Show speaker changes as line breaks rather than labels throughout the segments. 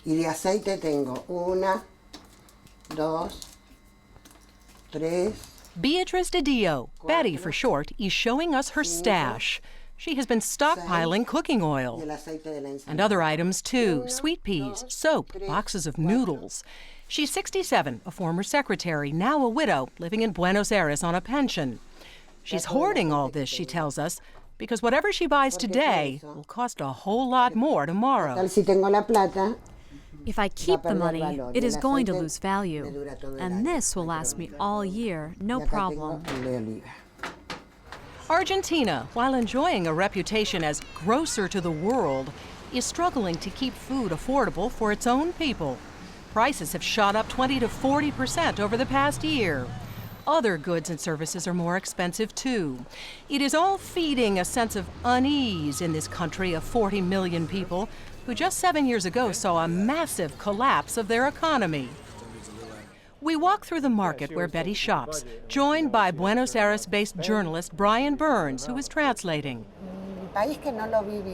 Y de aceite tengo 1, 2, 3.
Beatriz de Dio, Betty for short, is showing us her stash. She has been stockpiling cooking oil. And other items too, sweet peas, soap, boxes of noodles. She's 67, a former secretary, now a widow, living in Buenos Aires on a pension. She's hoarding all this, she tells us, because whatever she buys today will cost a whole lot more tomorrow.
If I keep the money, it is going to lose value. And this will last me all year, no problem.
Argentina, while enjoying a reputation as grocer to the world, is struggling to keep food affordable for its own people. Prices have shot up 20 to 40% over the past year. Other goods and services are more expensive too. It is all feeding a sense of unease in this country of 40 million people who just 7 years ago saw a massive collapse of their economy. We walk through the market where Betty shops, joined by Buenos Aires-based journalist Brian Burns, who is translating.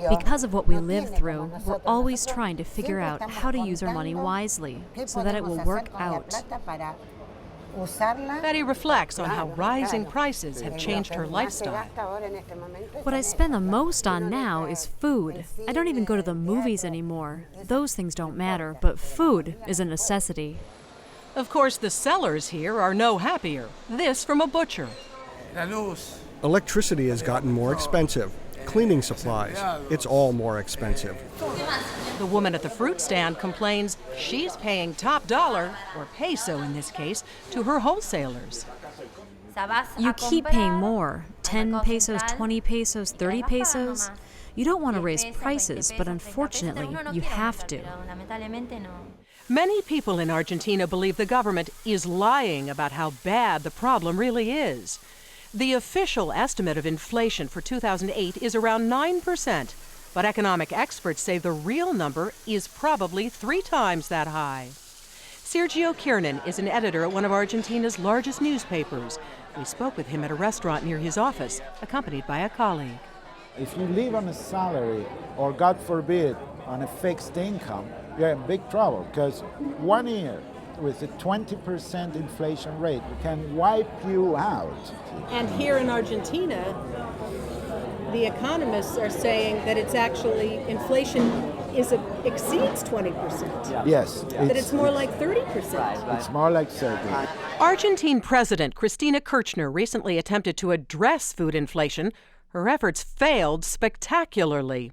Because of what we lived through, we're always trying to figure out how to use our money wisely so that it will work out.
Betty reflects on how rising prices have changed her lifestyle.
What I spend the most on now is food. I don't even go to the movies anymore. Those things don't matter, but food is a necessity.
Of course, the sellers here are no happier. This from a butcher.
Electricity has gotten more expensive. Cleaning supplies, it's all more expensive.
The woman at the fruit stand complains she's paying top dollar, or peso in this case, to her wholesalers.
You keep paying more, 10 pesos, 20 pesos, 30 pesos. You don't want to raise prices, but unfortunately, you have to.
Many people in Argentina believe the government is lying about how bad the problem really is. The official estimate of inflation for 2008 is around 9%, but economic experts say the real number is probably 3 times that high. Sergio Kiernan is an editor at one of Argentina's largest newspapers. We spoke with him at a restaurant near his office, accompanied by a colleague.
If you live on a salary, or God forbid, on a fixed income, you're in big trouble, because 1 year with a 20% inflation rate can wipe you out.
And here in Argentina, the economists are saying that it's actually, inflation exceeds 20%.
Yes.
That it's more like 30%.
It's more like 30%.
Argentine President Cristina Kirchner recently attempted to address food inflation. Her efforts failed spectacularly.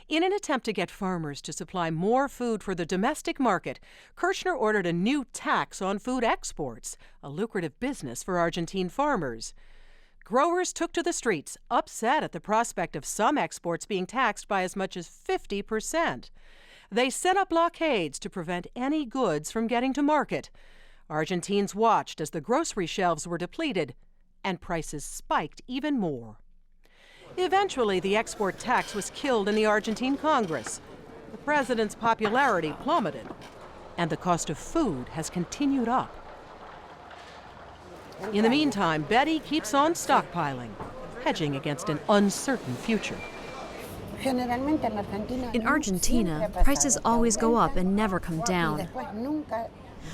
In an attempt to get farmers to supply more food for the domestic market, Kirchner ordered a new tax on food exports, a lucrative business for Argentine farmers. Growers took to the streets, upset at the prospect of some exports being taxed by as much as 50%. They set up blockades to prevent any goods from getting to market. Argentines watched as the grocery shelves were depleted and prices spiked even more. Eventually, the export tax was killed in the Argentine Congress. The president's popularity plummeted, and the cost of food has continued up. In the meantime, Betty keeps on stockpiling, hedging against an uncertain future.
In Argentina, prices always go up and never come down.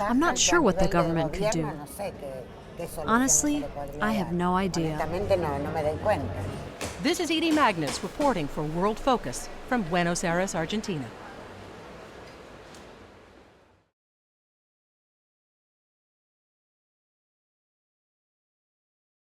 I'm not sure what the government could do. Honestly, I have no idea.
This is Edie Magnus reporting for World Focus from Buenos Aires, Argentina.